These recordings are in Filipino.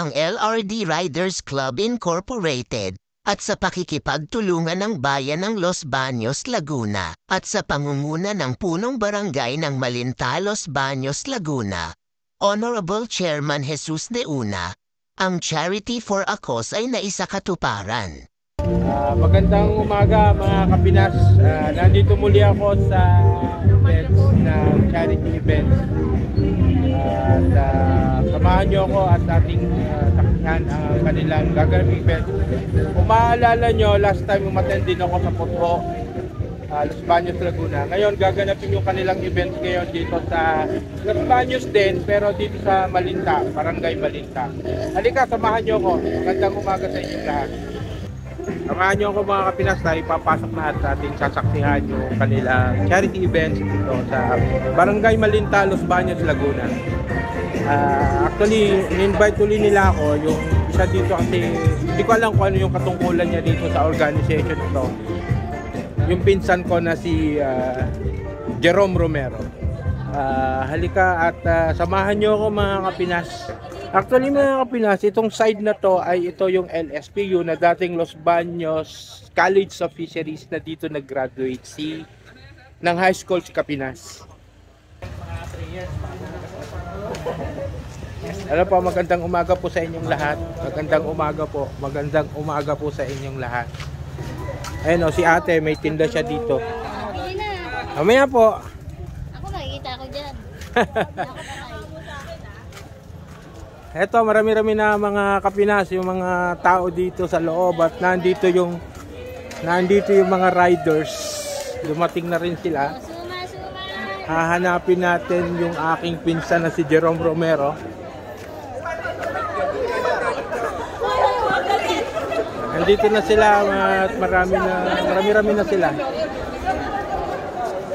ng LRD Riders Club Incorporated at sa pakikipagtulungan ng Bayan ng Los Baños, Laguna at sa pangunguna ng Punong Barangay ng Malinta, Los Baños, Laguna, Honorable Chairman Jesus De Una, ang Charity for a Cause ay naisakatuparan. Magandang umaga mga Kapinas. Nandito muli ako sa events na charity events. Samahan nyo ako at ating takyan ang kanilang gaganaping event. Kung maaalala nyo, last time umattend din ako sa Putho, Los Baños, Laguna. Ngayon gaganapin yung kanilang event ngayon dito sa Los Baños din, pero dito sa Malinta, Barangay Malinta. Halika, samahan nyo ako. Magandang umaga sa inyong lahat. Samahan nyo ako mga Kapinas na ipapasok na at ating sasaksihan yung kanilang charity events dito sa Barangay Malinta, Los Baños, Laguna. Actually, in-invite ulit nila ako, yung isa dito kasi hindi ko alam kung ano yung katungkulan niya dito sa organization ito. Yung pinsan ko na si Jerome Romero. Halika at samahan nyo ako mga Kapinas. Actually mga Kapinas, itong side na to ay ito yung LSPU na dating Los Baños College of Fisheries na dito nag-graduate ng high school si Kapinas. Alam po, magandang umaga po sa inyong lahat. Magandang umaga po. Magandang umaga po sa inyong lahat. Ayun o, si ate, may tinda siya dito. Mamaya po. Ako nakikita ko dyan. Eto, marami-rami na mga Kapinas, yung mga tao dito sa loob at nandito yung mga riders. Dumating na rin sila. Hahanapin natin yung aking pinsan na si Jerome Romero. Nandito na sila at marami-rami na sila.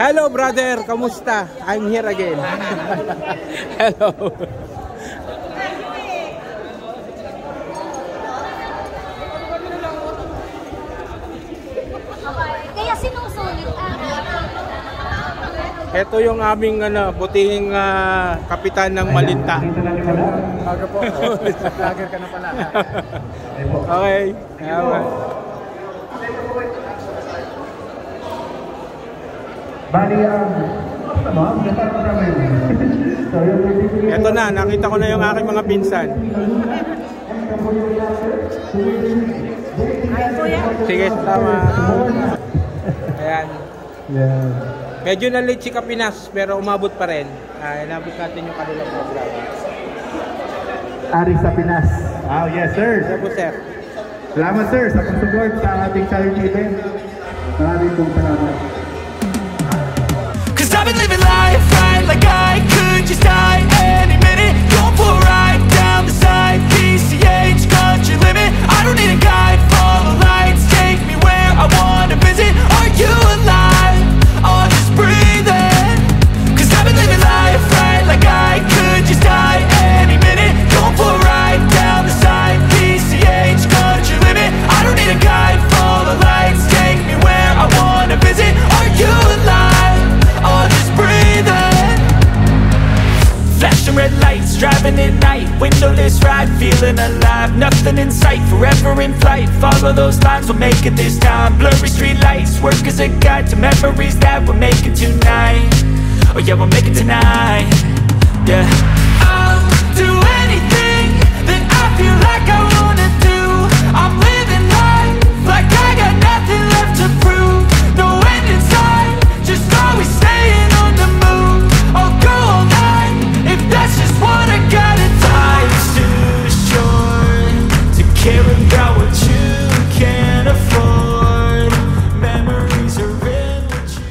Hello brother, kamusta? I'm here again. Hello. Kaya sinusulit Ito yung aming butihing kapitan ng Malinta. Bago po. Vlogger ka na pala. Okay. Ito na, nakita ko na yung aking mga pinsan. Sige, tama. Ayan. Medyo na-late si Kapinas pero umabot pa rin. Inabot natin yung kanilang program. Ari sa Pinas. Oh, yes sir. Sir po, sir. Salamat sir sa pag-support sa ating charity event. Maraming pong salamat. Cause I've been living life right like I could just die any minute. Going for a ride down the side, PCH country limit. I don't need a guide, follow lights, take me where I wanna visit. Are you alive? Or just breathing? Cause I've been living life right like I could just die any minute. Going for a ride down the side, PCH country limit. I don't need a guide, follow lights, take me where I wanna visit. Are you alive? Or just breathing? Flashing red lights, driving at night, windowless ride, feeling alive. Nothing in sight, forever in flight. Follow those lines, we'll make it this time. Blurry street lights, work as a guide to memories that we'll make it tonight. Oh yeah, we'll make it tonight. Yeah. I'll do anything that I feel like I wanna do. I'm living life like I got nothing left to prove. No end in sight, just always staying on the move. I'll go all night if that's just what I gotta do. Life's too short to care about what you can't afford. Memories are in what you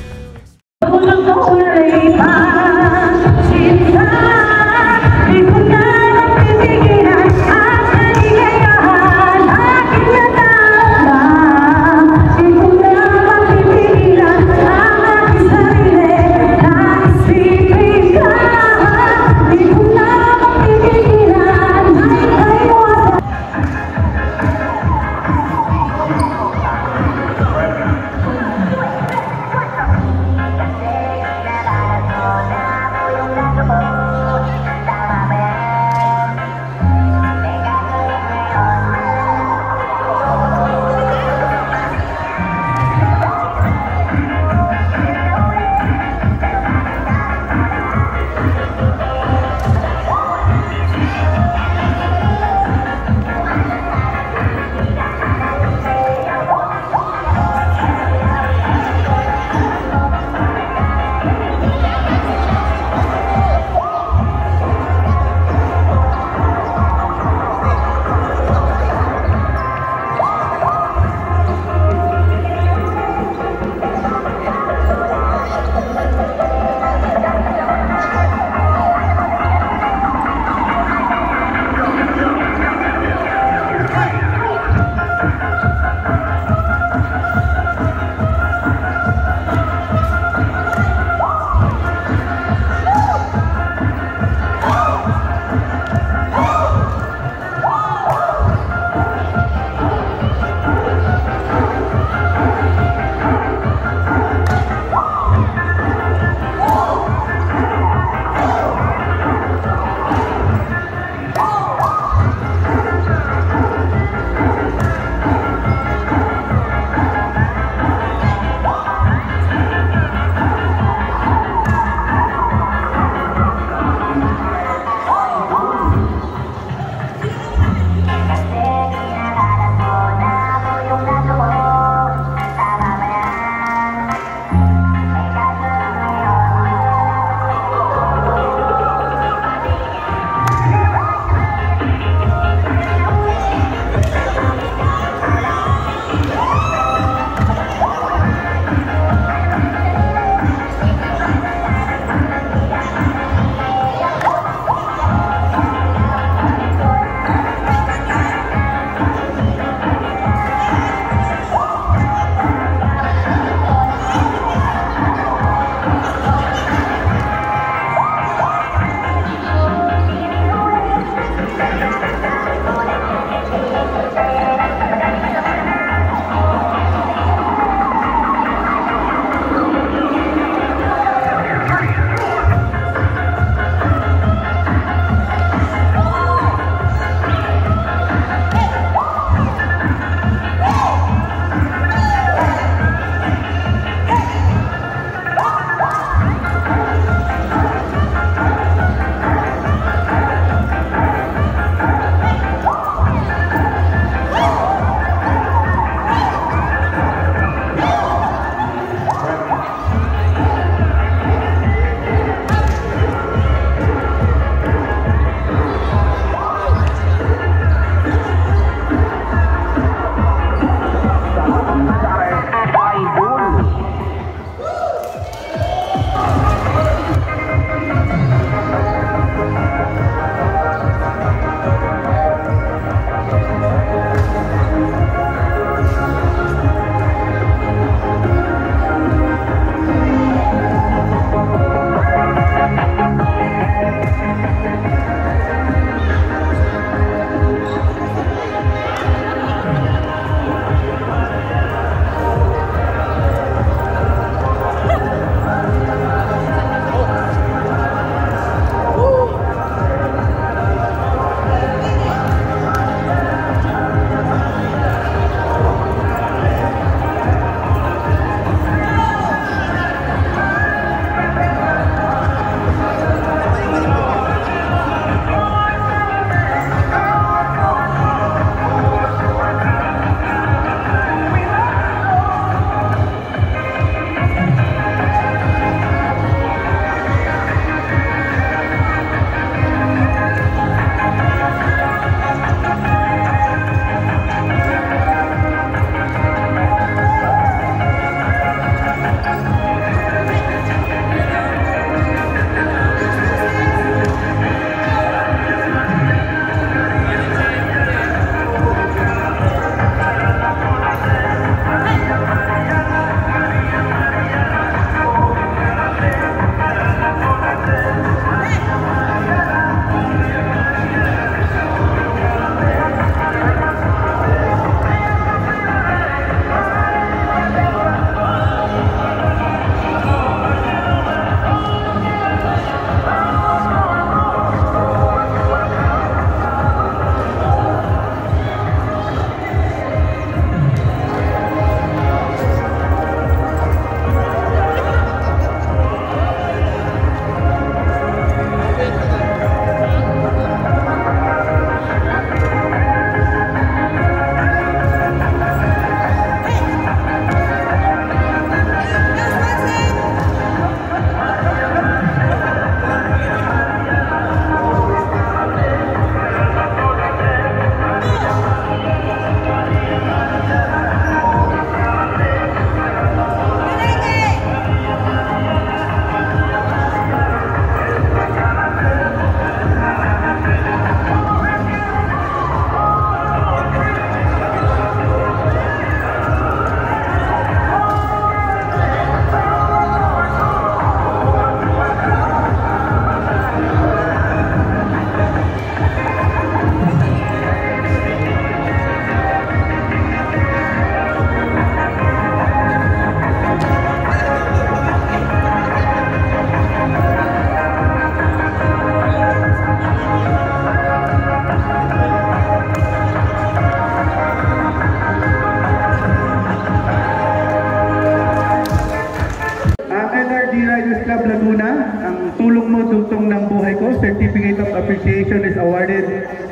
pampalutong ng buhay ko, Certificate of Appreciation is awarded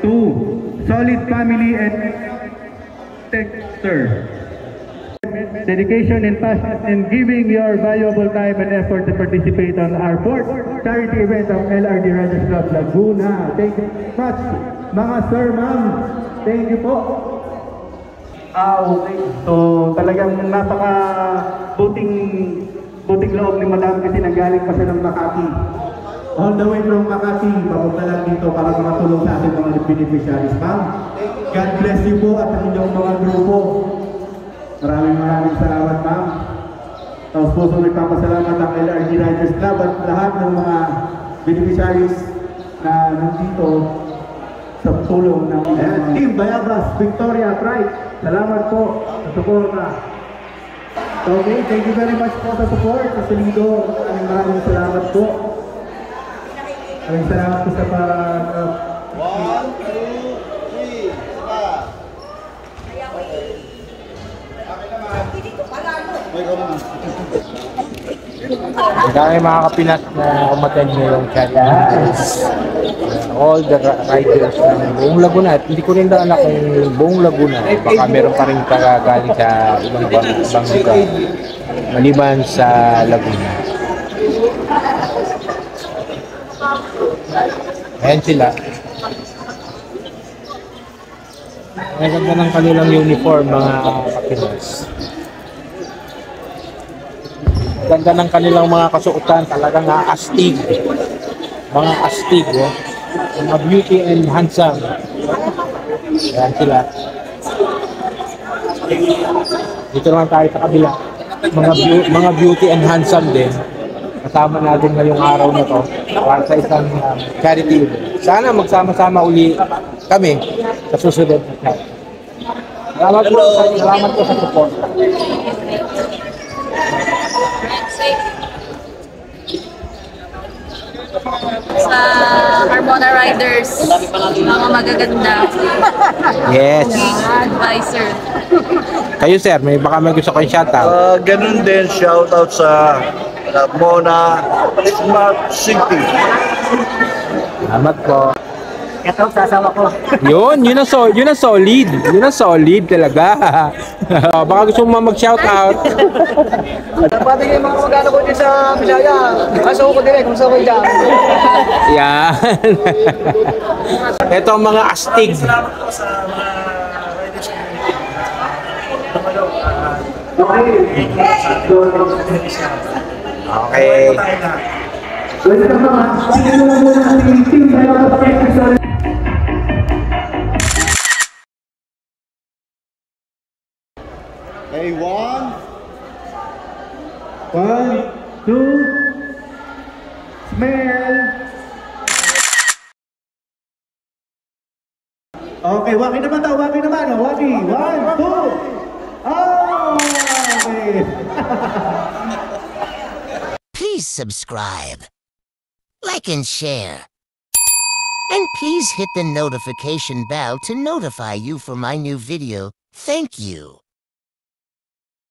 to Solid Family and Texter. Dedication and passion and giving your valuable time and effort to participate on our fourth charity event of LRD Rogers Club Laguna. Thank you much, mga sir, ma'am. Thank you po. Okay. So, talagang buting loob ni Madam kasi nanggaling pa siya ng Makati. All the way from Makati, papunta lang dito para makatulong sa ating mga beneficiaries. Ma'am, God bless you po at ang inyong mga grupo. Maraming salamat, ma'am. Tapos po nagpapasalamat ang LRD Riders Club at lahat ng mga beneficiaries na nandito sa tulong ng Team Bayabas, Victoria, Pride. Salamat po sa suporta. Okay, thank you very much po sa support. Sa Salido, maraming salamat po. Maraming salamat po sa Dahil mga kapinas na umattend nyo yung challenge. All the riders ng buong Laguna. At hindi ko rin alam kung buong Laguna. Baka meron pa rin galing sa ibang lugar. Maliban sa Laguna. Ayan sila. Ang ganda ng kanilang uniform, mga kapinas. Ganda ng kanilang mga kasuotan, talagang astig. Mga astig, oh. Mga beauty and handsome. Ayan sila. Dito naman tayo sa kabila. Mga beauty and handsome din. Kasama natin ngayong araw na to para sa isang charity. Sana magsama-sama uli kami sa susunod na charity. Salamat po sa support. Sa Carmona Riders, mga magaganda. Yes. Advisor. Kayo sir, may gusto kayong shoutout. Ganun din, shoutout sa Mona Smart City. Salamat po. Ito, sasawa ko. Yun ang solid. Yun ang solid talaga. Baka gusto mo mag-shoutout. Pati yung mga magana ko din sa Bisaya. Kaso ko direct kung saan ko dyan. Yan. Ito ang mga astig. Okay. Hey, one, two, smell. Okay, waki naman daw, waki naman. Oh, waki. 1, 2. Oh, okay. Please subscribe, like and share. And please hit the notification bell to notify you for my new video. Thank you.